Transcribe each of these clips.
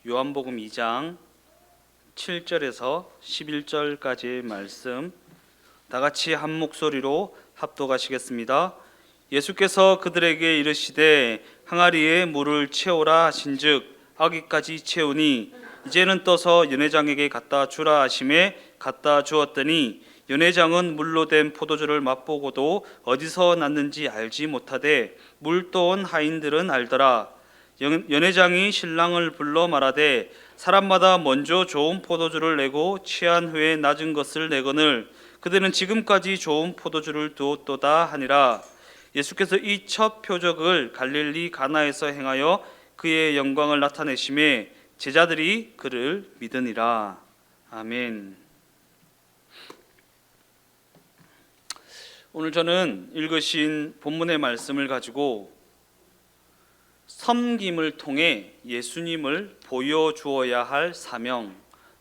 요한복음 2장 7절에서 11절까지의 말씀 다 같이 한 목소리로 합독하시겠습니다. 예수께서 그들에게 이르시되 항아리에 물을 채우라 하신즉 아기까지 채우니 이제는 떠서 연회장에게 갖다 주라 하심에 갖다 주었더니 연회장은 물로 된 포도주를 맛보고도 어디서 났는지 알지 못하되 물 떠온 하인들은 알더라. 연회장이 신랑을 불러 말하되 사람마다 먼저 좋은 포도주를 내고 취한 후에 낮은 것을 내거늘 그들은 지금까지 좋은 포도주를 두었도다 하니라. 예수께서 이 첫 표적을 갈릴리 가나에서 행하여 그의 영광을 나타내심에 제자들이 그를 믿으니라. 아멘. 오늘 저는 읽으신 본문의 말씀을 가지고 섬김을 통해 예수님을 보여주어야 할 사명,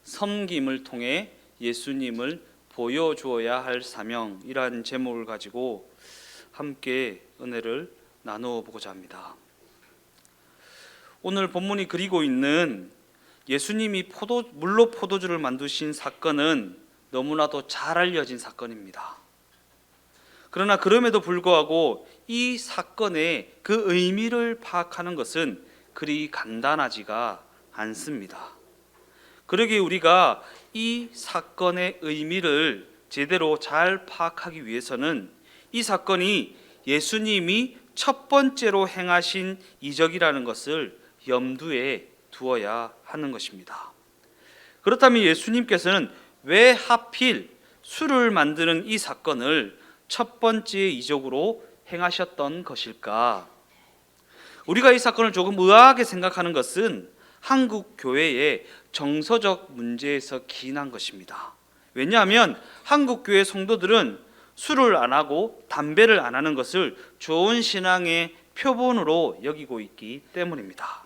섬김을 통해 예수님을 보여주어야 할 사명이라는 제목을 가지고 함께 은혜를 나누어 보고자 합니다. 오늘 본문이 그리고 있는 예수님이 물로 포도주를 만드신 사건은 너무나도 잘 알려진 사건입니다. 그러나 그럼에도 불구하고 이 사건의 그 의미를 파악하는 것은 그리 간단하지가 않습니다. 그러기에 우리가 이 사건의 의미를 제대로 잘 파악하기 위해서는 이 사건이 예수님이 첫 번째로 행하신 이적이라는 것을 염두에 두어야 하는 것입니다. 그렇다면 예수님께서는 왜 하필 술을 만드는 이 사건을 첫 번째 이적으로 행하셨던 것일까? 우리가 이 사건을 조금 의아하게 생각하는 것은 한국 교회의 정서적 문제에서 기인한 것입니다. 왜냐하면 한국 교회 성도들은 술을 안 하고 담배를 안 하는 것을 좋은 신앙의 표본으로 여기고 있기 때문입니다.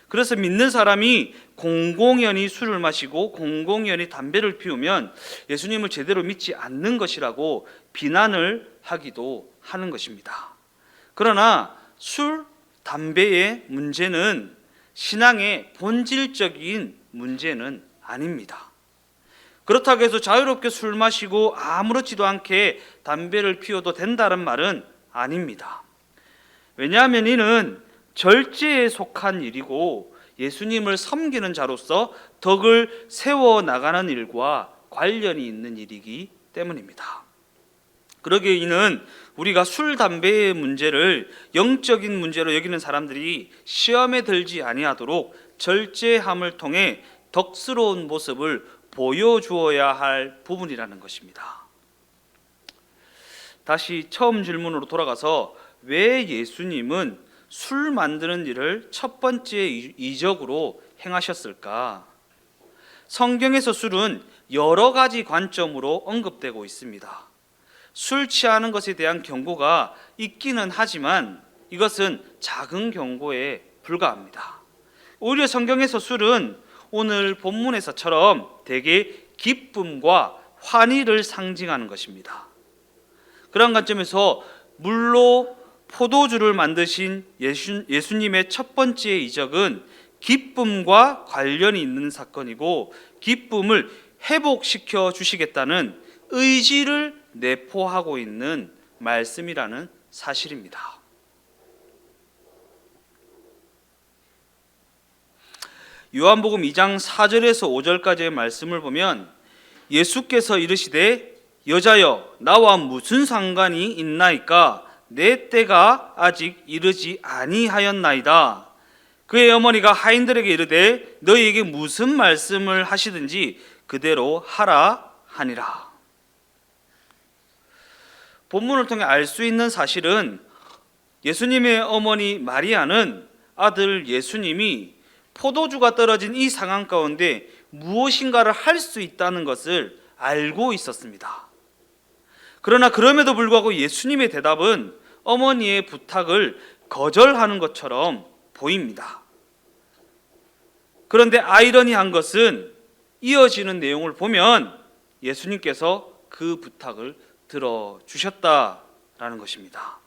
그래서 믿는 사람이 공공연히 술을 마시고 공공연히 담배를 피우면 예수님을 제대로 믿지 않는 것이라고 비난을 하기도 하는 것입니다. 그러나 술, 담배의 문제는 신앙의 본질적인 문제는 아닙니다. 그렇다고 해서 자유롭게 술 마시고 아무렇지도 않게 담배를 피워도 된다는 말은 아닙니다. 왜냐하면 이는 절제에 속한 일이고 예수님을 섬기는 자로서 덕을 세워나가는 일과 관련이 있는 일이기 때문입니다. 그러기에 이는 우리가 술, 담배의 문제를 영적인 문제로 여기는 사람들이 시험에 들지 아니하도록 절제함을 통해 덕스러운 모습을 보여주어야 할 부분이라는 것입니다. 다시 처음 질문으로 돌아가서 왜 예수님은 술 만드는 일을 첫 번째 이적으로 행하셨을까? 성경에서 술은 여러 가지 관점으로 언급되고 있습니다. 술 취하는 것에 대한 경고가 있기는 하지만 이것은 작은 경고에 불과합니다. 오히려 성경에서 술은 오늘 본문에서처럼 대개 기쁨과 환희를 상징하는 것입니다. 그런 관점에서 물로 포도주를 만드신 예수님의 첫 번째 이적은 기쁨과 관련이 있는 사건이고 기쁨을 회복시켜 주시겠다는 의지를 내포하고 있는 말씀이라는 사실입니다. 요한복음 2장 4절에서 5절까지의 말씀을 보면 예수께서 이르시되 여자여 나와 무슨 상관이 있나이까 내 때가 아직 이르지 아니하였나이다. 그의 어머니가 하인들에게 이르되 너희에게 무슨 말씀을 하시든지 그대로 하라 하니라. 본문을 통해 알 수 있는 사실은 예수님의 어머니 마리아는 아들 예수님이 포도주가 떨어진 이 상황 가운데 무엇인가를 할 수 있다는 것을 알고 있었습니다. 그러나 그럼에도 불구하고 예수님의 대답은 어머니의 부탁을 거절하는 것처럼 보입니다. 그런데 아이러니한 것은 이어지는 내용을 보면 예수님께서 그 부탁을 들어주셨다라는 것입니다.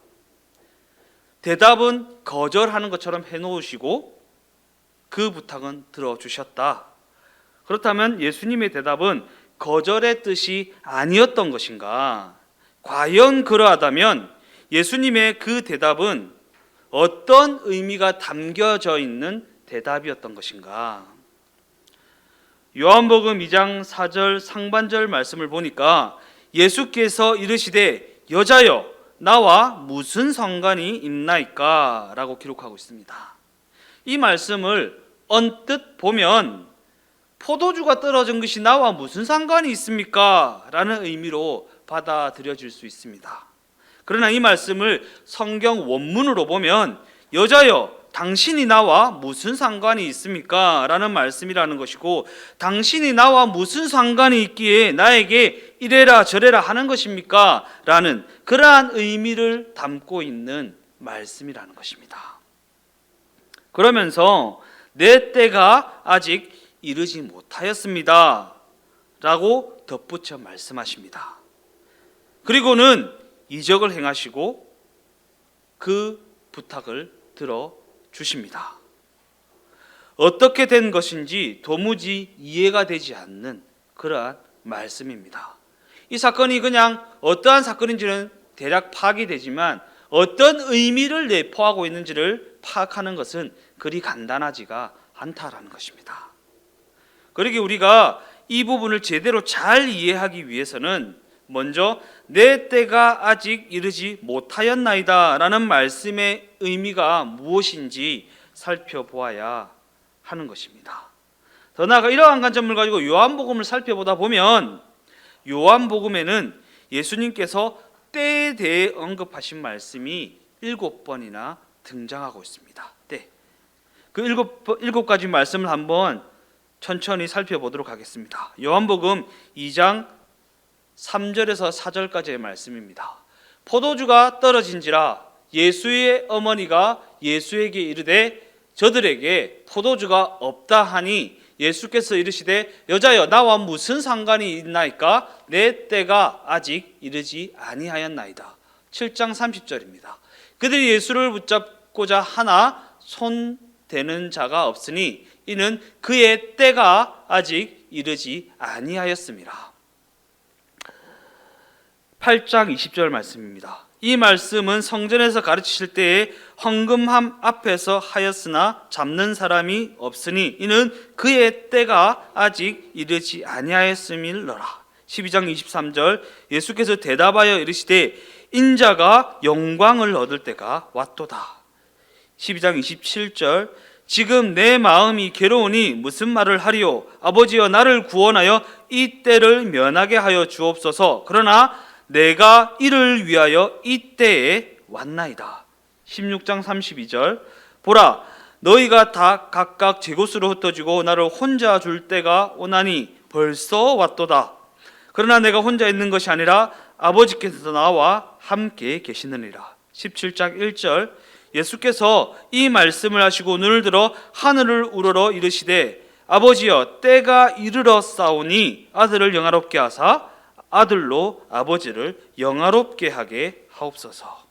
대답은 거절하는 것처럼 해놓으시고 그 부탁은 들어주셨다. 그렇다면 예수님의 대답은 거절의 뜻이 아니었던 것인가? 과연 그러하다면 예수님의 그 대답은 어떤 의미가 담겨져 있는 대답이었던 것인가? 요한복음 2장 4절 상반절 말씀을 보니까 예수께서 이르시되 여자여 나와 무슨 상관이 있나이까? 라고 기록하고 있습니다. 이 말씀을 언뜻 보면 포도주가 떨어진 것이 나와 무슨 상관이 있습니까? 라는 의미로 받아들여질 수 있습니다. 그러나 이 말씀을 성경 원문으로 보면 여자여 당신이 나와 무슨 상관이 있습니까? 라는 말씀이라는 것이고, 당신이 나와 무슨 상관이 있기에 나에게 이래라 저래라 하는 것입니까? 라는 그러한 의미를 담고 있는 말씀이라는 것입니다. 그러면서 내 때가 아직 이르지 못하였습니다 라고 덧붙여 말씀하십니다. 그리고는 이적을 행하시고 그 부탁을 들어주십니다. 어떻게 된 것인지 도무지 이해가 되지 않는 그러한 말씀입니다. 이 사건이 그냥 어떠한 사건인지는 대략 파악이 되지만 어떤 의미를 내포하고 있는지를 파악하는 것은 그리 간단하지가 않다라는 것입니다. 그러기에 우리가 이 부분을 제대로 잘 이해하기 위해서는 먼저 내 때가 아직 이르지 못하였나이다 라는 말씀의 의미가 무엇인지 살펴보아야 하는 것입니다. 더 나아가 이러한 관점을 가지고 요한복음을 살펴보다 보면 요한복음에는 예수님께서 때에 대해 언급하신 말씀이 7번이나 등장하고 있습니다. 때. 그 7가지 말씀을 한번 천천히 살펴보도록 하겠습니다. 요한복음 2장 3절에서 4절까지의 말씀입니다. 포도주가 떨어진지라 예수의 어머니가 예수에게 이르되 저들에게 포도주가 없다 하니 예수께서 이르시되 여자여 나와 무슨 상관이 있나이까? 내 때가 아직 이르지 아니하였나이다. 7장 30절입니다. 그들이 예수를 붙잡고자 하나 손 대는 자가 없으니 이는 그의 때가 아직 이르지 아니하였습니다. 8장 20절 말씀입니다. 이 말씀은 성전에서 가르치실 때에 헌금함 앞에서 하였으나 잡는 사람이 없으니 이는 그의 때가 아직 이르지 아니하였음이로라. 12장 23절 예수께서 대답하여 이르시되 인자가 영광을 얻을 때가 왔도다. 12장 27절 지금 내 마음이 괴로우니 무슨 말을 하리요? 아버지여 나를 구원하여 이 때를 면하게 하여 주옵소서. 그러나 내가 이를 위하여 이 때에 왔나이다. 16장 32절 보라 너희가 다 각각 제 곳으로 흩어지고 나를 혼자 줄 때가 오나니 벌써 왔도다. 그러나 내가 혼자 있는 것이 아니라 아버지께서 나와 함께 계시느니라. 17장 1절 예수께서 이 말씀을 하시고 눈을 들어 하늘을 우러러 이르시되 아버지여 때가 이르러 싸우니 아들을 영화롭게 하사 아들로 아버지를 영화롭게 하게 하옵소서.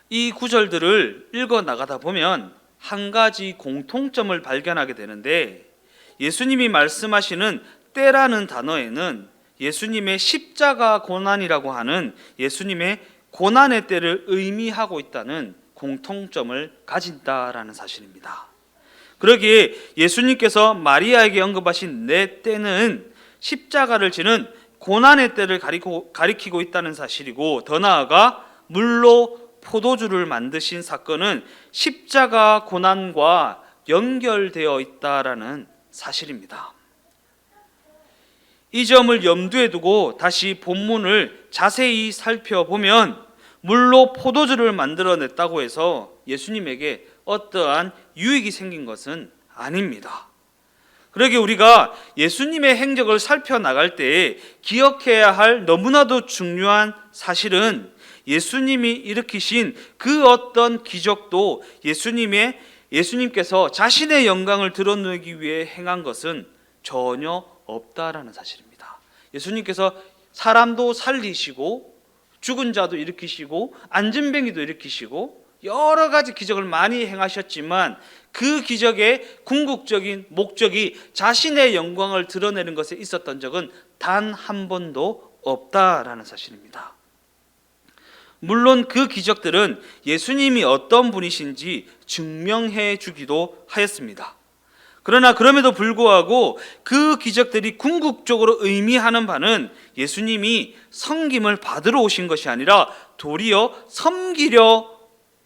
이 구절들을 읽어 나가다 보면 한 가지 공통점을 발견하게 되는데 예수님이 말씀하시는 때라는 단어에는 예수님의 십자가 고난이라고 하는 예수님의 고난의 때를 의미하고 있다는 공통점을 가진다라는 사실입니다. 그러기에 예수님께서 마리아에게 언급하신 내 때는 십자가를 지는 고난의 때를 가리키고 있다는 사실이고 더 나아가 물로 포도주를 만드신 사건은 십자가 고난과 연결되어 있다라는 사실입니다. 이 점을 염두에 두고 다시 본문을 자세히 살펴보면 물로 포도주를 만들어냈다고 해서 예수님에게 어떠한 유익이 생긴 것은 아닙니다. 그러기에 우리가 예수님의 행적을 살펴나갈 때 기억해야 할 너무나도 중요한 사실은 예수님이 일으키신 그 어떤 기적도 예수님께서 자신의 영광을 드러내기 위해 행한 것은 전혀 없다라는 사실입니다. 예수님께서 사람도 살리시고 죽은 자도 일으키시고 안진뱅이도 일으키시고 여러 가지 기적을 많이 행하셨지만 그 기적의 궁극적인 목적이 자신의 영광을 드러내는 것에 있었던 적은 단 한 번도 없다라는 사실입니다. 물론 그 기적들은 예수님이 어떤 분이신지 증명해 주기도 하였습니다. 그러나 그럼에도 불구하고 그 기적들이 궁극적으로 의미하는 바는 예수님이 섬김을 받으러 오신 것이 아니라 도리어 섬기려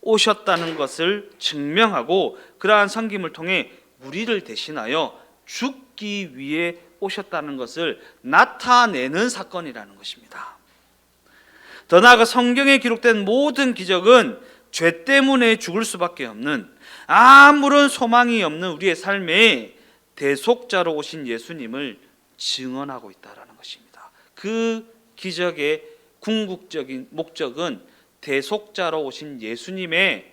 오셨다는 것을 증명하고, 그러한 섬김을 통해 우리를 대신하여 죽기 위해 오셨다는 것을 나타내는 사건이라는 것입니다. 더 나아가 성경에 기록된 모든 기적은 죄 때문에 죽을 수밖에 없는, 아무런 소망이 없는 우리의 삶에 대속자로 오신 예수님을 증언하고 있다는 것입니다. 그 기적의 궁극적인 목적은 대속자로 오신 예수님의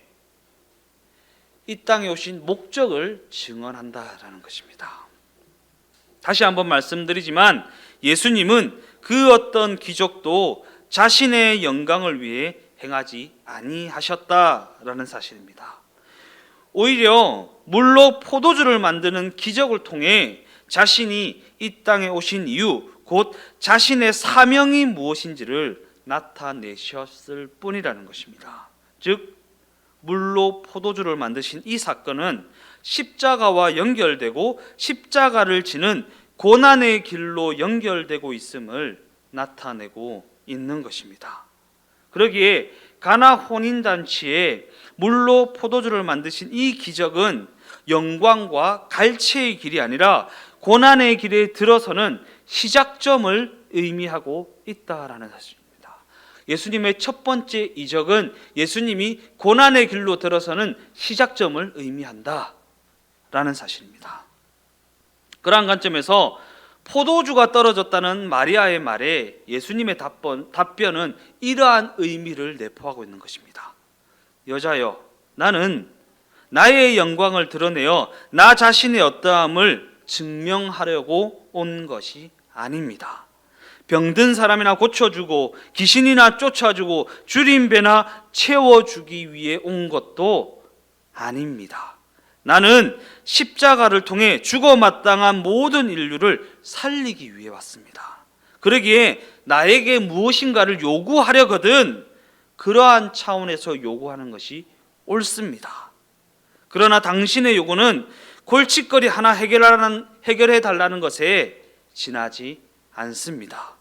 이 땅에 오신 목적을 증언한다라는 것입니다. 다시 한번 말씀드리지만 예수님은 그 어떤 기적도 자신의 영광을 위해 행하지 아니하셨다라는 사실입니다. 오히려 물로 포도주를 만드는 기적을 통해 자신이 이 땅에 오신 이유, 곧 자신의 사명이 무엇인지를 나타내셨을 뿐이라는 것입니다. 즉 물로 포도주를 만드신 이 사건은 십자가와 연결되고 십자가를 지는 고난의 길로 연결되고 있음을 나타내고 있는 것입니다. 그러기에 가나 혼인잔치에 물로 포도주를 만드신 이 기적은 영광과 갈채의 길이 아니라 고난의 길에 들어서는 시작점을 의미하고 있다라는 사실입니다. 예수님의 첫 번째 이적은 예수님이 고난의 길로 들어서는 시작점을 의미한다라는 사실입니다. 그러한 관점에서 포도주가 떨어졌다는 마리아의 말에 예수님의 답변은 이러한 의미를 내포하고 있는 것입니다. 여자여, 나는 나의 영광을 드러내어 나 자신의 어떠함을 증명하려고 온 것이 아닙니다. 병든 사람이나 고쳐주고 귀신이나 쫓아주고 줄인 배나 채워주기 위해 온 것도 아닙니다. 나는 십자가를 통해 죽어 마땅한 모든 인류를 살리기 위해 왔습니다. 그러기에 나에게 무엇인가를 요구하려거든 그러한 차원에서 요구하는 것이 옳습니다. 그러나 당신의 요구는 골칫거리 하나 해결해 달라는 것에 지나지 않습니다.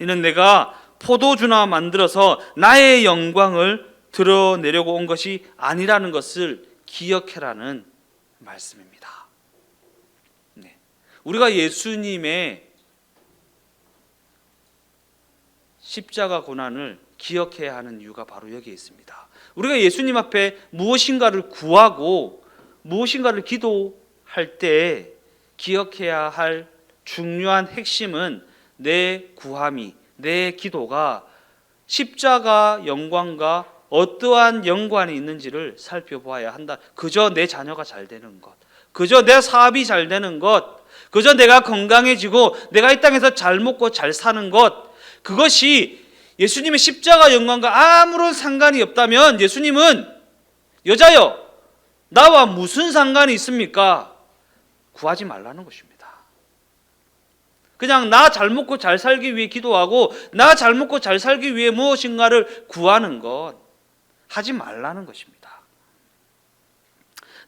이는 내가 포도주나 만들어서 나의 영광을 드러내려고 온 것이 아니라는 것을 기억해라는 말씀입니다. 네. 우리가 예수님의 십자가 고난을 기억해야 하는 이유가 바로 여기에 있습니다. 우리가 예수님 앞에 무엇인가를 구하고 무엇인가를 기도할 때 기억해야 할 중요한 핵심은 내 구함이, 내 기도가 십자가 영광과 어떠한 연관이 있는지를 살펴보아야 한다. 그저 내 자녀가 잘 되는 것, 그저 내 사업이 잘 되는 것, 그저 내가 건강해지고 내가 이 땅에서 잘 먹고 잘 사는 것, 그것이 예수님의 십자가 영광과 아무런 상관이 없다면 예수님은 여자여, 나와 무슨 상관이 있습니까? 구하지 말라는 것입니다. 그냥 나 잘 먹고 잘 살기 위해 기도하고 나 잘 먹고 잘 살기 위해 무엇인가를 구하는 것 하지 말라는 것입니다.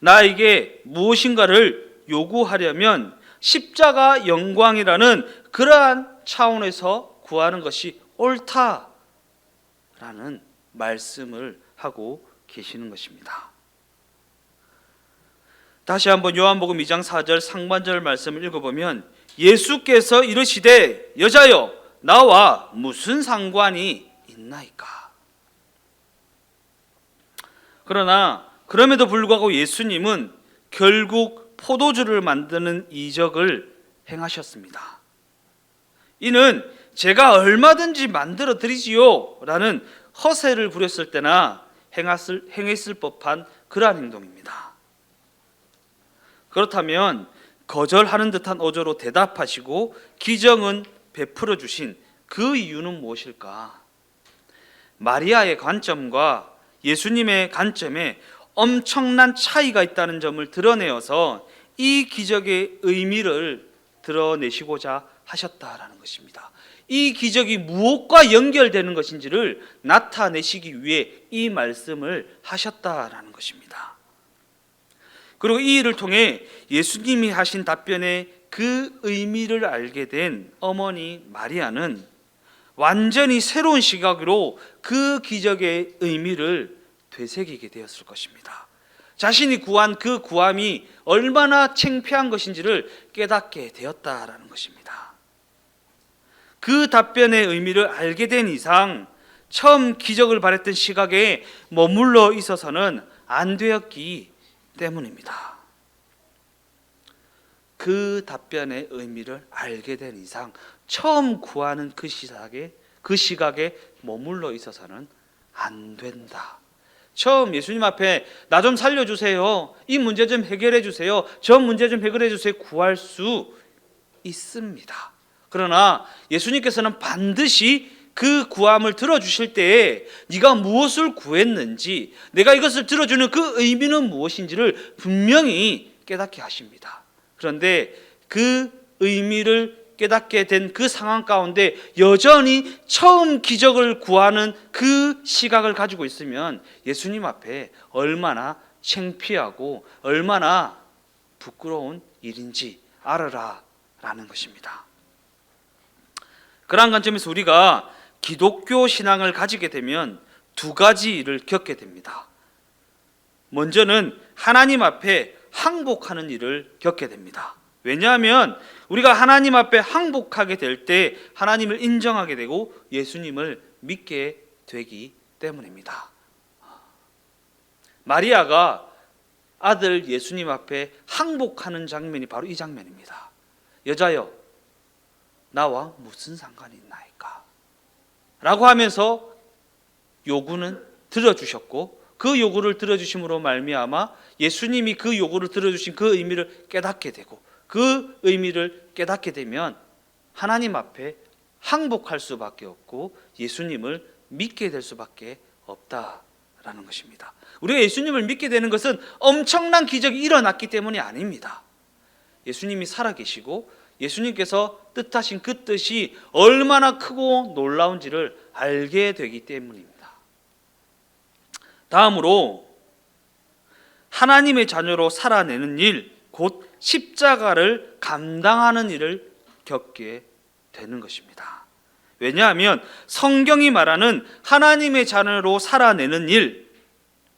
나에게 무엇인가를 요구하려면 십자가 영광이라는 그러한 차원에서 구하는 것이 옳다라는 말씀을 하고 계시는 것입니다. 다시 한번 요한복음 2장 4절 상반절 말씀을 읽어보면 예수께서 이르시되 여자여 나와 무슨 상관이 있나이까. 그러나 그럼에도 불구하고 예수님은 결국 포도주를 만드는 이적을 행하셨습니다. 이는 제가 얼마든지 만들어 드리지요 라는 허세를 부렸을 때나 행했을 법한 그러한 행동입니다. 그렇다면 거절하는 듯한 어조로 대답하시고 기적은 베풀어 주신 그 이유는 무엇일까? 마리아의 관점과 예수님의 관점에 엄청난 차이가 있다는 점을 드러내어서 이 기적의 의미를 드러내시고자 하셨다라는 것입니다. 이 기적이 무엇과 연결되는 것인지를 나타내시기 위해 이 말씀을 하셨다라는 것입니다. 그리고 이 일을 통해 예수님이 하신 답변의 그 의미를 알게 된 어머니 마리아는 완전히 새로운 시각으로 그 기적의 의미를 되새기게 되었을 것입니다. 자신이 구한 그 구함이 얼마나 창피한 것인지를 깨닫게 되었다라는 것입니다. 그 답변의 의미를 알게 된 이상 처음 기적을 바랬던 시각에 머물러 있어서는 안 되었기 때문입니다. 그 답변의 의미를 알게 된 이상 처음 구하는 그 시각에 머물러 있어서는 안 된다. 처음 예수님 앞에 나 좀 살려주세요, 이 문제 좀 해결해 주세요, 저 문제 좀 해결해 주세요 구할 수 있습니다. 그러나 예수님께서는 반드시 그 구함을 들어주실 때에 네가 무엇을 구했는지, 내가 이것을 들어주는 그 의미는 무엇인지를 분명히 깨닫게 하십니다. 그런데 그 의미를 깨닫게 된 그 상황 가운데 여전히 처음 기적을 구하는 그 시각을 가지고 있으면 예수님 앞에 얼마나 창피하고 얼마나 부끄러운 일인지 알아라 라는 것입니다. 그러한 관점에서 우리가 기독교 신앙을 가지게 되면 두 가지 일을 겪게 됩니다. 먼저는 하나님 앞에 항복하는 일을 겪게 됩니다. 왜냐하면 우리가 하나님 앞에 항복하게 될 때 하나님을 인정하게 되고 예수님을 믿게 되기 때문입니다. 마리아가 아들 예수님 앞에 항복하는 장면이 바로 이 장면입니다. 여자여, 나와 무슨 상관이 있나이까? 라고 하면서 요구는 들어주셨고, 그 요구를 들어주심으로 말미암아 예수님이 그 요구를 들어주신 그 의미를 깨닫게 되고, 그 의미를 깨닫게 되면 하나님 앞에 항복할 수밖에 없고 예수님을 믿게 될 수밖에 없다라는 것입니다. 우리가 예수님을 믿게 되는 것은 엄청난 기적이 일어났기 때문이 아닙니다. 예수님이 살아계시고 예수님께서 뜻하신 그 뜻이 얼마나 크고 놀라운지를 알게 되기 때문입니다. 다음으로 하나님의 자녀로 살아내는 일, 곧 십자가를 감당하는 일을 겪게 되는 것입니다. 왜냐하면 성경이 말하는 하나님의 자녀로 살아내는 일,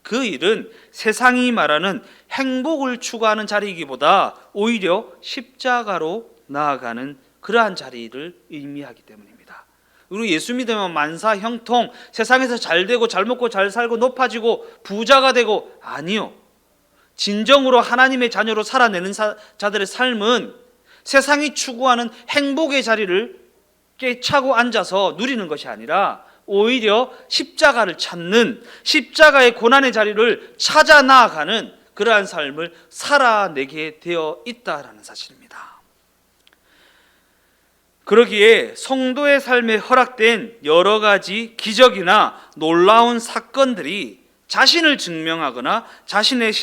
그 일은 세상이 말하는 행복을 추구하는 자리이기보다 오히려 십자가로 나아가는 그러한 자리를 의미하기 때문입니다. 그리고 예수 믿으면 만사 형통, 세상에서 잘 되고 잘 먹고 잘 살고 높아지고 부자가 되고, 아니요. 진정으로 하나님의 자녀로 살아내는 자들의 삶은 세상이 추구하는 행복의 자리를 꿰차고 앉아서 누리는 것이 아니라 오히려 십자가를 찾는, 십자가의 고난의 자리를 찾아 나아가는 그러한 삶을 살아내게 되어 있다라는 사실입니다. 그러기에 성도의 삶에 허락된 여러 가지 기적이나 놀라운 사건들이 자신을 증명하거나 자신의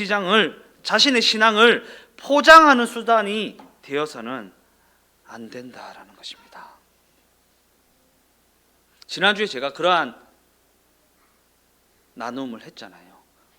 신앙을 포장하는 수단이 되어서는 안 된다라는 것입니다. 지난주에 제가 그러한 나눔을 했잖아요.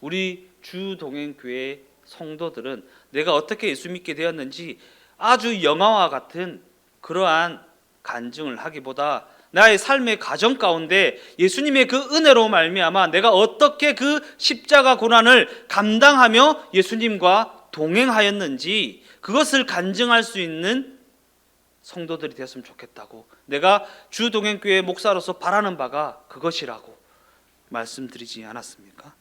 우리 주동행교회 성도들은 내가 어떻게 예수 믿게 되었는지 아주 영화와 같은 그러한 간증을 하기보다 나의 삶의 가정 가운데 예수님의 그 은혜로 말미암아 내가 어떻게 그 십자가 고난을 감당하며 예수님과 동행하였는지 그것을 간증할 수 있는 성도들이 되었으면 좋겠다고, 내가 주동행교회 목사로서 바라는 바가 그것이라고 말씀드리지 않았습니까?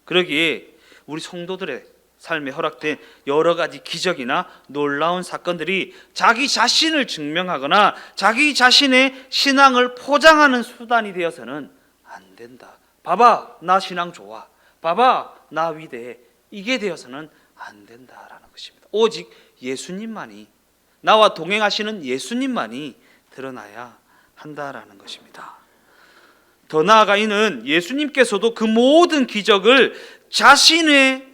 그러기에 우리 성도들의 삶에 허락된 여러 가지 기적이나 놀라운 사건들이 자기 자신을 증명하거나 자기 자신의 신앙을 포장하는 수단이 되어서는 안 된다. 봐봐, 나 신앙 좋아. 봐봐, 나 위대해. 이게 되어서는 안 된다라는 것입니다. 오직 예수님만이, 나와 동행하시는 예수님만이 드러나야 한다라는 것입니다. 더 나아가 이는 예수님께서도 그 모든 기적을 자신을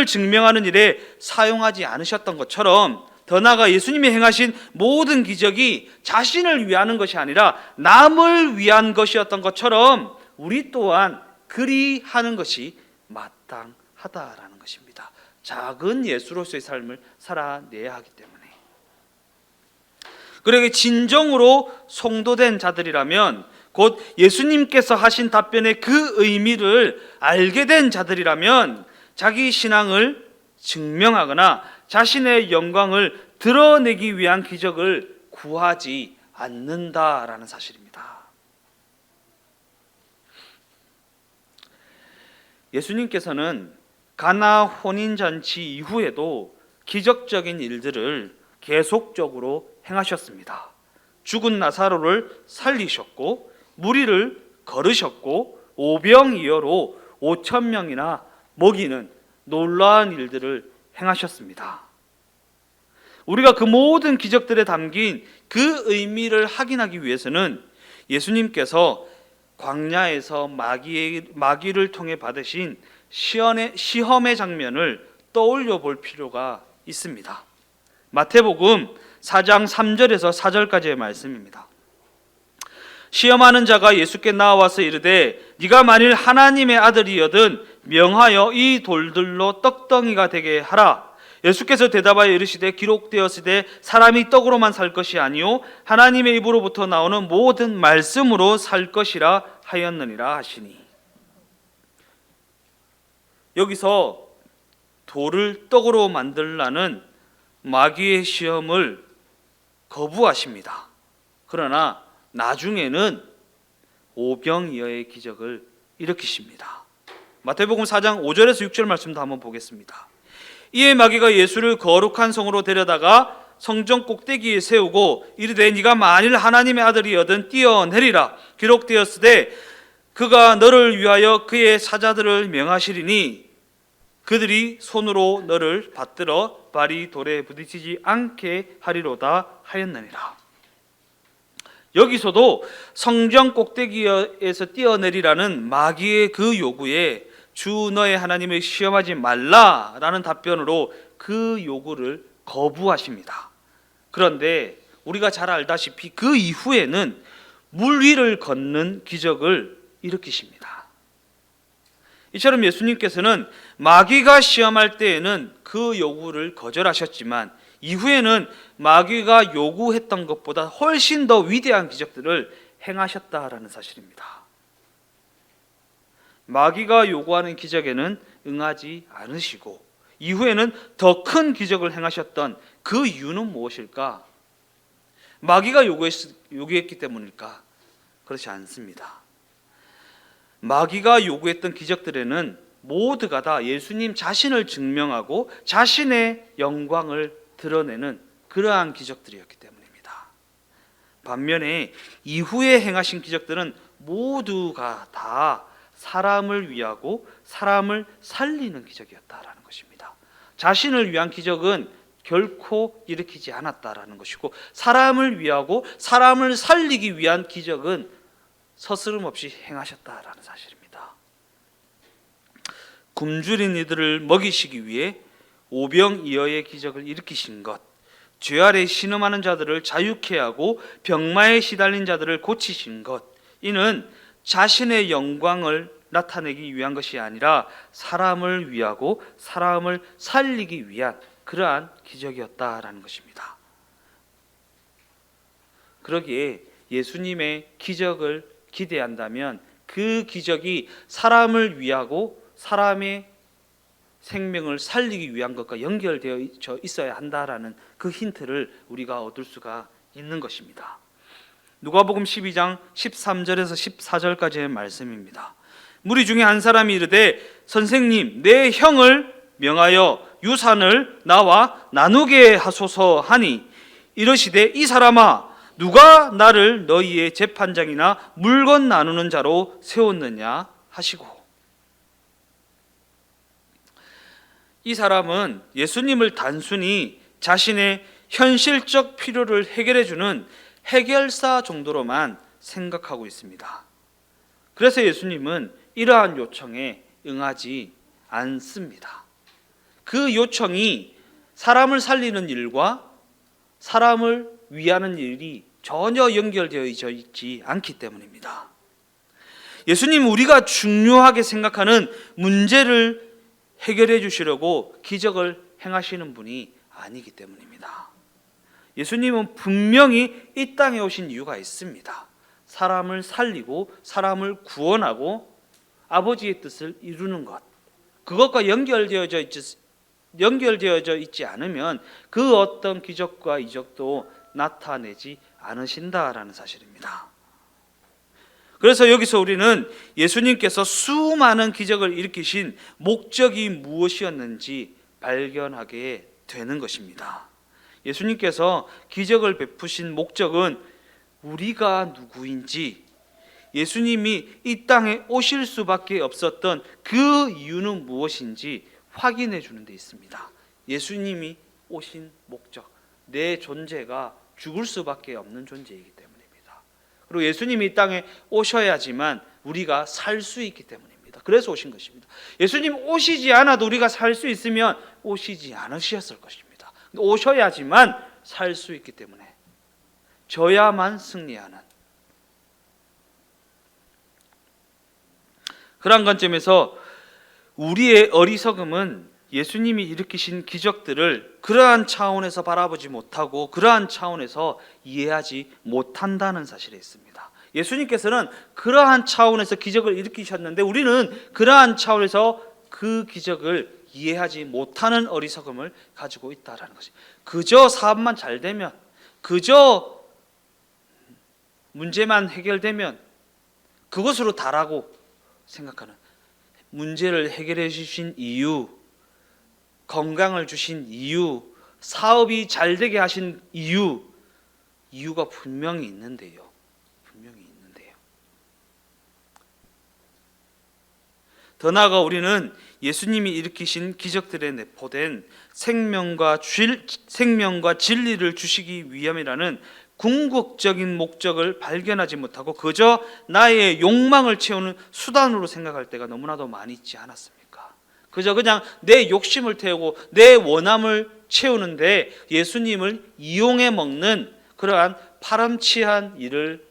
증명하는 일에 사용하지 않으셨던 것처럼, 더 나아가 예수님이 행하신 모든 기적이 자신을 위하는 것이 아니라 남을 위한 것이었던 것처럼 우리 또한 그리 하는 것이 마땅하다라는 것입니다. 작은 예수로서의 삶을 살아내야 하기 때문에. 그러게 진정으로 성도된 자들이라면, 곧 예수님께서 하신 답변의 그 의미를 알게 된 자들이라면 자기 신앙을 증명하거나 자신의 영광을 드러내기 위한 기적을 구하지 않는다라는 사실입니다. 예수님께서는 가나 혼인잔치 이후에도 기적적인 일들을 계속적으로 행하셨습니다. 죽은 나사로를 살리셨고, 무리를 걸으셨고, 오병이어로 5,000명이나 먹이는 놀라운 일들을 행하셨습니다. 우리가 그 모든 기적들에 담긴 그 의미를 확인하기 위해서는 예수님께서 광야에서 마귀를 통해 받으신 시험의 장면을 떠올려 볼 필요가 있습니다. 마태복음 4장 3절에서 4절까지의 말씀입니다. 시험하는 자가 예수께 나와서 이르되 네가 만일 하나님의 아들이여든 명하여 이 돌들로 떡덩이가 되게 하라. 예수께서 대답하여 이르시되 기록되었으되 사람이 떡으로만 살 것이 아니요 하나님의 입으로부터 나오는 모든 말씀으로 살 것이라 하였느니라 하시니. 여기서 돌을 떡으로 만들라는 마귀의 시험을 거부하십니다. 그러나 나중에는 오병이어의 기적을 일으키십니다. 마태복음 4장 5절에서 6절 말씀도 한번 보겠습니다. 이에 마귀가 예수를 거룩한 성으로 데려다가 성전 꼭대기에 세우고 이르되 네가 만일 하나님의 아들이여든 뛰어내리라. 기록되었으되 그가 너를 위하여 그의 사자들을 명하시리니 그들이 손으로 너를 받들어 발이 돌에 부딪히지 않게 하리로다 하였느니라. 여기서도 성전 꼭대기에서 뛰어내리라는 마귀의 그 요구에 주 너의 하나님을 시험하지 말라라는 답변으로 그 요구를 거부하십니다. 그런데 우리가 잘 알다시피 그 이후에는 물 위를 걷는 기적을 일으키십니다. 이처럼 예수님께서는 마귀가 시험할 때에는 그 요구를 거절하셨지만 이후에는 마귀가 요구했던 것보다 훨씬 더 위대한 기적들을 행하셨다라는 사실입니다. 마귀가 요구하는 기적에는 응하지 않으시고 이후에는 더 큰 기적을 행하셨던 그 이유는 무엇일까? 마귀가 요구했기 때문일까? 그렇지 않습니다. 마귀가 요구했던 기적들에는 모두가 다 예수님 자신을 증명하고 자신의 영광을 드러내는 그러한 기적들이었기 때문입니다. 반면에 이후에 행하신 기적들은 모두가 다 사람을 위하고 사람을 살리는 기적이었다라는 것입니다. 자신을 위한 기적은 결코 일으키지 않았다라는 것이고 사람을 위하고 사람을 살리기 위한 기적은 서스름 없이 행하셨다라는 사실입니다. 굶주린 이들을 먹이시기 위해 오병이어의 기적을 일으키신 것, 죄 아래 신음하는 자들을 자유케 하고 병마에 시달린 자들을 고치신 것, 이는 자신의 영광을 나타내기 위한 것이 아니라 사람을 위하고 사람을 살리기 위한 그러한 기적이었다라는 것입니다. 그러기에 예수님의 기적을 기대한다면 그 기적이 사람을 위하고 사람의 생명을 살리기 위한 것과 연결되어 있어야 한다라는 그 힌트를 우리가 얻을 수가 있는 것입니다. 누가복음 12장 13절에서 14절까지의 말씀입니다. 무리 중에 한 사람이 이르되 선생님 내 형을 명하여 유산을 나와 나누게 하소서 하니 이르시되 이 사람아 누가 나를 너희의 재판장이나 물건 나누는 자로 세웠느냐 하시고, 이 사람은 예수님을 단순히 자신의 현실적 필요를 해결해 주는 해결사 정도로만 생각하고 있습니다. 그래서 예수님은 이러한 요청에 응하지 않습니다. 그 요청이 사람을 살리는 일과 사람을 위하는 일이 전혀 연결되어 있지 않기 때문입니다. 예수님, 우리가 중요하게 생각하는 문제를 해결해 주시려고 기적을 행하시는 분이 아니기 때문입니다. 예수님은 분명히 이 땅에 오신 이유가 있습니다. 사람을 살리고 사람을 구원하고 아버지의 뜻을 이루는 것, 그것과 연결되어져 있지 않으면 그 어떤 기적과 이적도 나타내지 않으신다라는 사실입니다. 그래서 여기서 우리는 예수님께서 수많은 기적을 일으키신 목적이 무엇이었는지 발견하게 되는 것입니다. 예수님께서 기적을 베푸신 목적은 우리가 누구인지, 예수님이 이 땅에 오실 수밖에 없었던 그 이유는 무엇인지 확인해 주는 데 있습니다. 예수님이 오신 목적, 내 존재가 죽을 수밖에 없는 존재이기 때문입니다. 그리고 예수님이 이 땅에 오셔야지만 우리가 살 수 있기 때문입니다. 그래서 오신 것입니다. 예수님 오시지 않아도 우리가 살 수 있으면 오시지 않으셨을 것입니다. 오셔야지만 살 수 있기 때문에 져야만 승리하는, 그러한 관점에서 우리의 어리석음은 예수님이 일으키신 기적들을 그러한 차원에서 바라보지 못하고 그러한 차원에서 이해하지 못한다는 사실에 있습니다. 예수님께서는 그러한 차원에서 기적을 일으키셨는데 우리는 그러한 차원에서 그 기적을 이해하지 못하는 어리석음을 가지고 있다는 것이, 그저 사업만 잘 되면, 그저 문제만 해결되면 그것으로 다라고 생각하는, 문제를 해결해 주신 이유, 건강을 주신 이유, 사업이 잘 되게 하신 이유가 분명히 있는데요. 더 나아가 우리는 예수님이 일으키신 기적들에 내포된 생명과 진리를 주시기 위함이라는 궁극적인 목적을 발견하지 못하고 그저 나의 욕망을 채우는 수단으로 생각할 때가 너무나도 많이 있지 않았습니까? 그저 그냥 내 욕심을 태우고 내 원함을 채우는데 예수님을 이용해 먹는 그러한 파렴치한 일을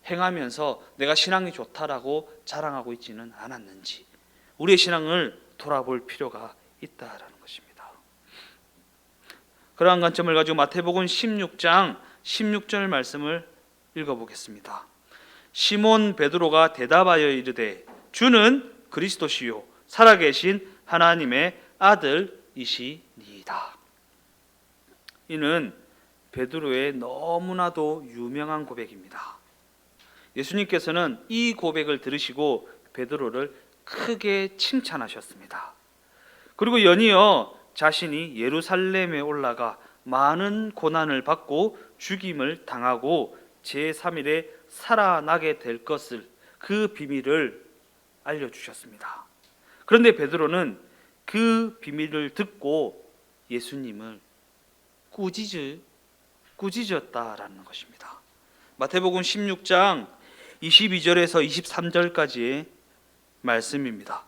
행하면서 내가 신앙이 좋다라고 자랑하고 있지는 않았는지, 우리의 신앙을 돌아볼 필요가 있다라는 것입니다. 그러한 관점을 가지고 마태복음 16장 16절 말씀을 읽어보겠습니다. 시몬 베드로가 대답하여 이르되 주는 그리스도시요 살아계신 하나님의 아들이시니이다. 이는 베드로의 너무나도 유명한 고백입니다. 예수님께서는 이 고백을 들으시고 베드로를 크게 칭찬하셨습니다. 그리고 연이어 자신이 예루살렘에 올라가 많은 고난을 받고 죽임을 당하고 제3일에 살아나게 될 것을, 그 비밀을 알려주셨습니다. 그런데 베드로는 그 비밀을 듣고 예수님을 꾸짖었다라는 것입니다. 마태복음 16장 22절에서 23절까지의 말씀입니다.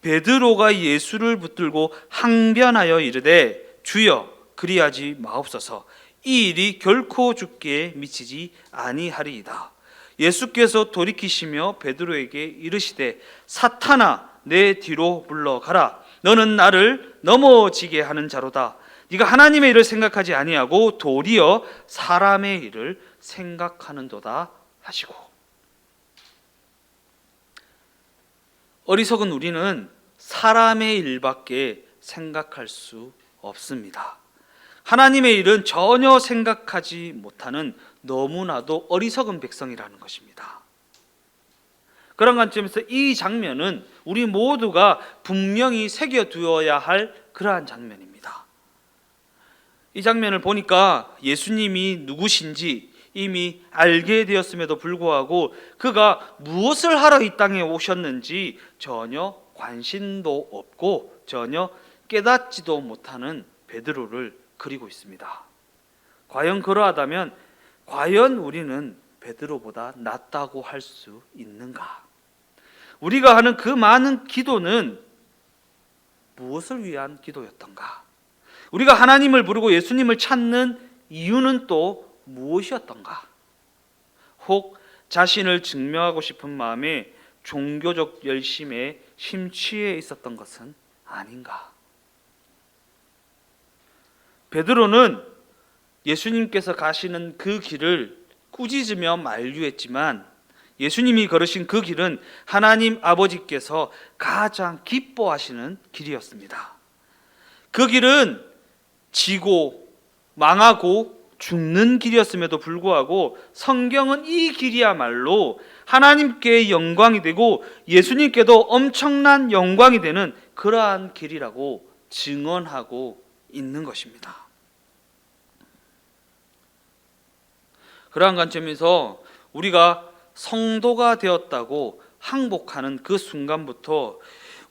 베드로가 예수를 붙들고 항변하여 이르되 주여 그리하지 마옵소서, 이 일이 결코 주께 미치지 아니하리이다. 예수께서 돌이키시며 베드로에게 이르시되 사탄아 내 뒤로 물러가라, 너는 나를 넘어지게 하는 자로다. 네가 하나님의 일을 생각하지 아니하고 도리어 사람의 일을 생각하는도다 하시고. 어리석은 우리는 사람의 일밖에 생각할 수 없습니다. 하나님의 일은 전혀 생각하지 못하는 너무나도 어리석은 백성이라는 것입니다. 그런 관점에서 이 장면은 우리 모두가 분명히 새겨두어야 할 그러한 장면입니다. 이 장면을 보니까 예수님이 누구신지 이미 알게 되었음에도 불구하고 그가 무엇을 하러 이 땅에 오셨는지 전혀 관심도 없고 전혀 깨닫지도 못하는 베드로를 그리고 있습니다. 과연 그러하다면 과연 우리는 베드로보다 낫다고 할 수 있는가? 우리가 하는 그 많은 기도는 무엇을 위한 기도였던가? 우리가 하나님을 부르고 예수님을 찾는 이유는 또 무엇이었던가? 혹 자신을 증명하고 싶은 마음에 종교적 열심에 심취해 있었던 것은 아닌가? 베드로는 예수님께서 가시는 그 길을 꾸짖으며 만류했지만 예수님이 걸으신 그 길은 하나님 아버지께서 가장 기뻐하시는 길이었습니다. 그 길은 지고 망하고 죽는 길이었음에도 불구하고 성경은 이 길이야말로 하나님께 영광이 되고 예수님께도 엄청난 영광이 되는 그러한 길이라고 증언하고 있는 것입니다. 그러한 관점에서 우리가 성도가 되었다고 항복하는 그 순간부터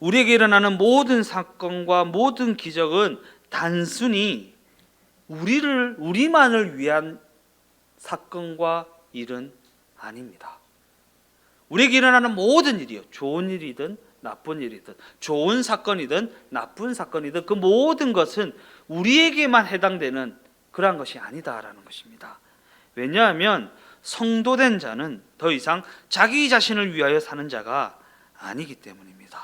우리에게 일어나는 모든 사건과 모든 기적은 단순히 우리만을 위한 사건과 일은 아닙니다. 우리에게 일어나는 모든 일이요, 좋은 일이든 나쁜 일이든, 좋은 사건이든 나쁜 사건이든 그 모든 것은 우리에게만 해당되는 그러한 것이 아니다라는 것입니다. 왜냐하면 성도된 자는 더 이상 자기 자신을 위하여 사는 자가 아니기 때문입니다.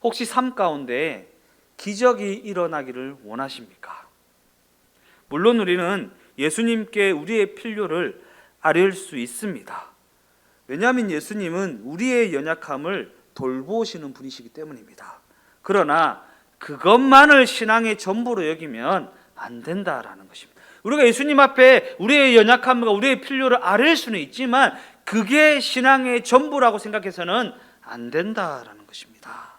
혹시 삶 가운데 기적이 일어나기를 원하십니까? 물론 우리는 예수님께 우리의 필요를 아뢰을 수 있습니다. 왜냐하면 예수님은 우리의 연약함을 돌보시는 분이시기 때문입니다. 그러나 그것만을 신앙의 전부로 여기면 안 된다라는 것입니다. 우리가 예수님 앞에 우리의 연약함과 우리의 필요를 아뢰을 수는 있지만 그게 신앙의 전부라고 생각해서는 안 된다라는 것입니다.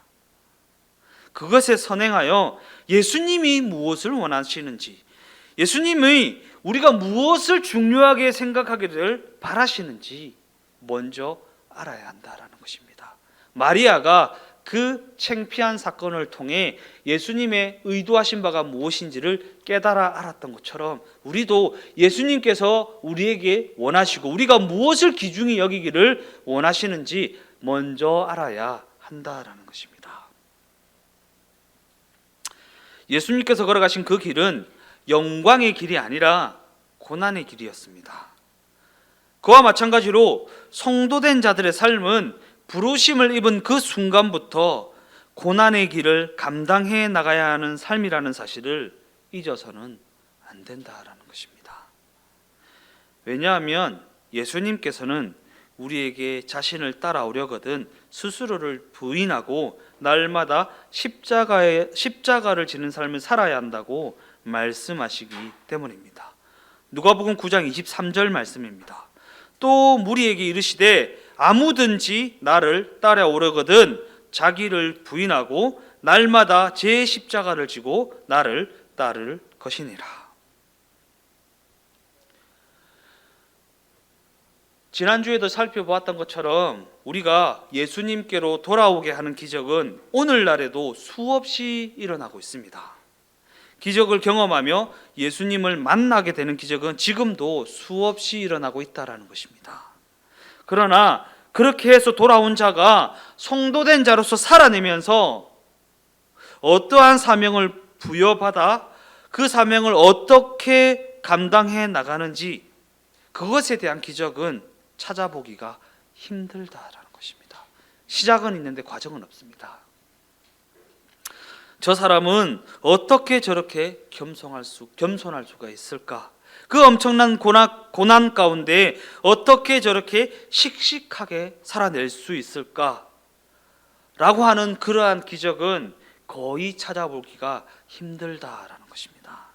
그것에 선행하여 예수님이 무엇을 원하시는지, 예수님이 우리가 무엇을 중요하게 생각하기를 바라시는지 먼저 알아야 한다라는 것입니다. 마리아가 그 창피한 사건을 통해 예수님의 의도하신 바가 무엇인지를 깨달아 알았던 것처럼 우리도 예수님께서 우리에게 원하시고 우리가 무엇을 귀중히 여기기를 원하시는지 먼저 알아야 한다라는 것입니다. 예수님께서 걸어가신 그 길은 영광의 길이 아니라 고난의 길이었습니다. 그와 마찬가지로 성도된 자들의 삶은 부르심을 입은 그 순간부터 고난의 길을 감당해 나가야 하는 삶이라는 사실을 잊어서는 안 된다라는 것입니다. 왜냐하면 예수님께서는 우리에게 자신을 따라오려거든 스스로를 부인하고 날마다 십자가를 지는 삶을 살아야 한다고 말씀하시기 때문입니다. 누가복음 9장 23절 말씀입니다. 또 무리에게 이르시되 아무든지 나를 따라오려거든 자기를 부인하고 날마다 제 십자가를 지고 나를 따를 것이니라. 지난주에도 살펴보았던 것처럼 우리가 예수님께로 돌아오게 하는 기적은 오늘날에도 수없이 일어나고 있습니다. 기적을 경험하며 예수님을 만나게 되는 기적은 지금도 수없이 일어나고 있다는 것입니다. 그러나 그렇게 해서 돌아온 자가 성도된 자로서 살아내면서 어떠한 사명을 부여받아 그 사명을 어떻게 감당해 나가는지 그것에 대한 기적은 찾아보기가 힘들다라는 것입니다. 시작은 있는데 과정은 없습니다. 저 사람은 어떻게 저렇게 겸손할 수가 있을까? 그 엄청난 고난 가운데 어떻게 저렇게 씩씩하게 살아낼 수 있을까? 라고 하는 그러한 기적은 거의 찾아보기가 힘들다라는 것입니다.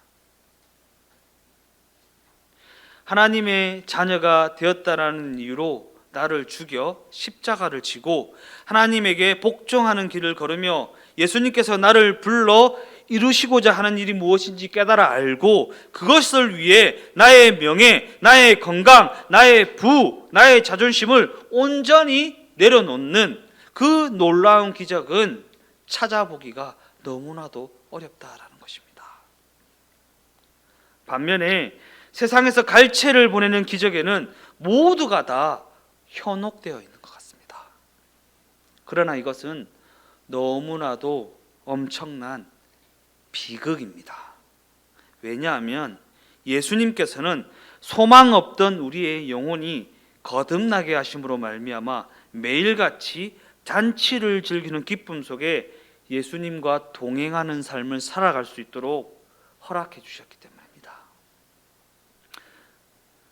하나님의 자녀가 되었다라는 이유로 나를 죽여 십자가를 지고 하나님에게 복종하는 길을 걸으며 예수님께서 나를 불러 이루시고자 하는 일이 무엇인지 깨달아 알고 그것을 위해 나의 명예, 나의 건강, 나의 부, 나의 자존심을 온전히 내려놓는 그 놀라운 기적은 찾아보기가 너무나도 어렵다라는 것입니다. 반면에 세상에서 갈채를 보내는 기적에는 모두가 다 현혹되어 있는 것 같습니다. 그러나 이것은 너무나도 엄청난 비극입니다. 왜냐하면 예수님께서는 소망 없던 우리의 영혼이 거듭나게 하심으로 말미암아 매일같이 잔치를 즐기는 기쁨 속에 예수님과 동행하는 삶을 살아갈 수 있도록 허락해 주셨기 때문입니다.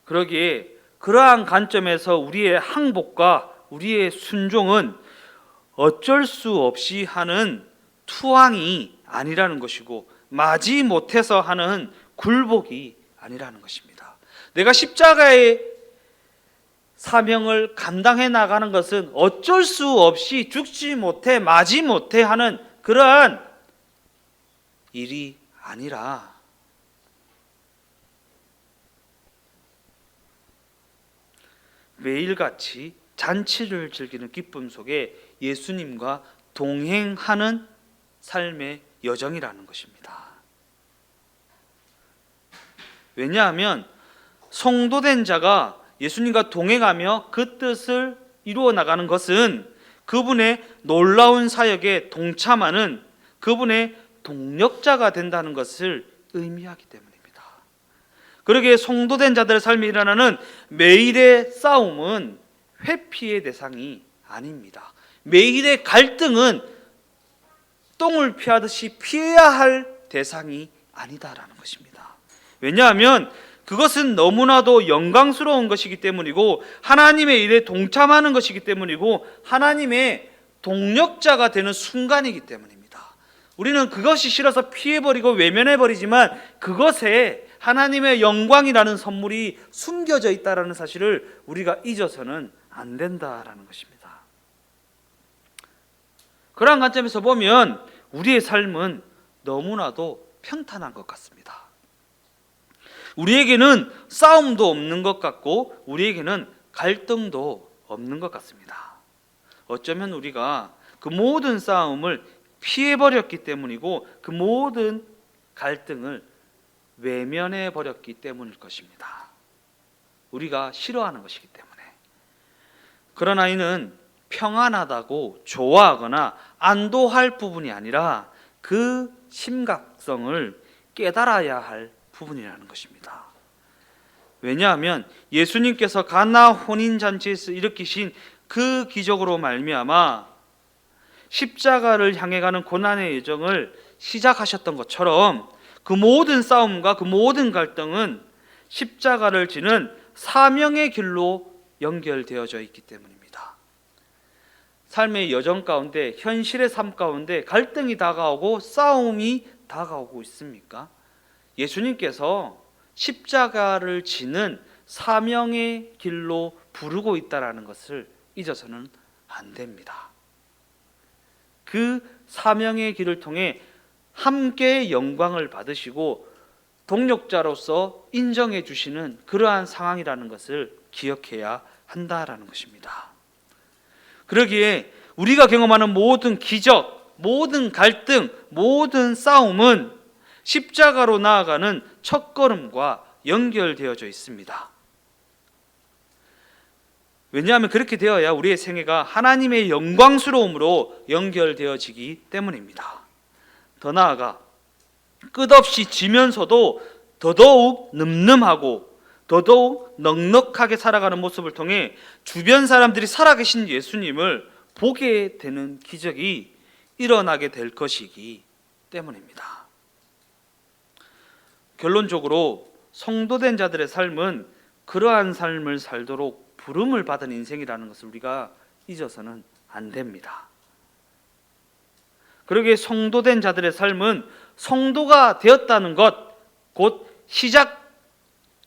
그러기에 그러한 관점에서 우리의 항복과 우리의 순종은 어쩔 수 없이 하는 투항이 아니라는 것이고 마지 못해서 하는 굴복이 아니라는 것입니다. 내가 십자가의 사명을 감당해 나가는 것은 어쩔 수 없이 죽지 못해 마지 못해 하는 그러한 일이 아니라 매일같이 잔치를 즐기는 기쁨 속에 예수님과 동행하는 삶의 여정이라는 것입니다. 왜냐하면 성도된 자가 예수님과 동행하며 그 뜻을 이루어 나가는 것은 그분의 놀라운 사역에 동참하는 그분의 동력자가 된다는 것을 의미하기 때문입니다. 그러기에 성도된 자들의 삶에 일어나는 매일의 싸움은 회피의 대상이 아닙니다. 매일의 갈등은 똥을 피하듯이 피해야 할 대상이 아니다라는 것입니다. 왜냐하면 그것은 너무나도 영광스러운 것이기 때문이고 하나님의 일에 동참하는 것이기 때문이고 하나님의 동력자가 되는 순간이기 때문입니다. 우리는 그것이 싫어서 피해버리고 외면해버리지만 그것에 하나님의 영광이라는 선물이 숨겨져 있다는 사실을 우리가 잊어서는 안 된다라는 것입니다. 그러한 관점에서 보면 우리의 삶은 너무나도 평탄한 것 같습니다. 우리에게는 싸움도 없는 것 같고 우리에게는 갈등도 없는 것 같습니다. 어쩌면 우리가 그 모든 싸움을 피해버렸기 때문이고 그 모든 갈등을 외면해버렸기 때문일 것입니다. 우리가 싫어하는 것이기 때문에. 그러나 이는 평안하다고 좋아하거나 안도할 부분이 아니라 그 심각성을 깨달아야 할 부분이라는 것입니다. 왜냐하면 예수님께서 가나 혼인잔치에서 일으키신 그 기적으로 말미암아 십자가를 향해 가는 고난의 여정을 시작하셨던 것처럼 그 모든 싸움과 그 모든 갈등은 십자가를 지는 사명의 길로 연결되어져 있기 때문입니다. 삶의 여정 가운데 현실의 삶 가운데 갈등이 다가오고 싸움이 다가오고 있습니까? 예수님께서 십자가를 지는 사명의 길로 부르고 있다는 것을 잊어서는 안 됩니다. 그 사명의 길을 통해 함께 영광을 받으시고 동력자로서 인정해 주시는 그러한 상황이라는 것을 기억해야 한다라는 것입니다. 그러기에 우리가 경험하는 모든 기적, 모든 갈등, 모든 싸움은 십자가로 나아가는 첫걸음과 연결되어져 있습니다. 왜냐하면 그렇게 되어야 우리의 생애가 하나님의 영광스러움으로 연결되어지기 때문입니다. 더 나아가 끝없이 지면서도 더더욱 늠름하고 더더욱 넉넉하게 살아가는 모습을 통해 주변 사람들이 살아계신 예수님을 보게 되는 기적이 일어나게 될 것이기 때문입니다. 결론적으로 성도된 자들의 삶은 그러한 삶을 살도록 부름을 받은 인생이라는 것을 우리가 잊어서는 안 됩니다. 그러기에 성도된 자들의 삶은 성도가 되었다는 것, 곧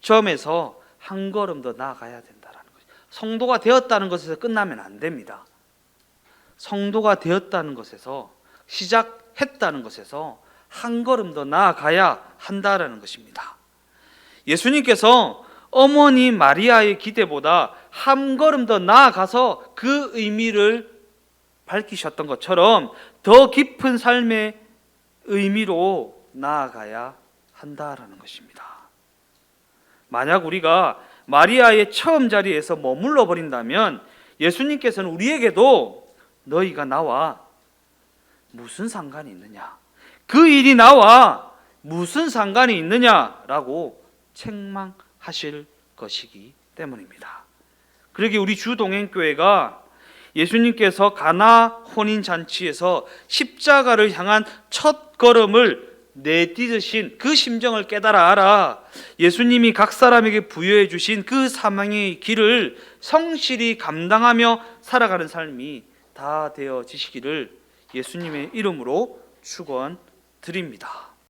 시작점에서 한 걸음 더 나아가야 된다는 거죠. 성도가 되었다는 것에서 끝나면 안 됩니다. 성도가 되었다는 것에서, 시작했다는 것에서 한 걸음 더 나아가야 한다는 것입니다. 예수님께서 어머니 마리아의 기대보다 한 걸음 더 나아가서 그 의미를 밝히셨던 것처럼 더 깊은 삶의 의미로 나아가야 한다라는 것입니다. 만약 우리가 마리아의 처음 자리에서 머물러 버린다면 예수님께서는 우리에게도 너희가 나와 무슨 상관이 있느냐, 그 일이 나와 무슨 상관이 있느냐라고 책망하실 것이기 때문입니다. 그러기에 우리 주동행교회가 예수님께서 가나 혼인잔치에서 십자가를 향한 첫 걸음을 내딛으신 그 심정을 깨달아 알아 예수님이 각 사람에게 부여해 주신 그 사명의 길을 성실히 감당하며 살아가는 삶이 다 되어지시기를 예수님의 이름으로 축원드립니다.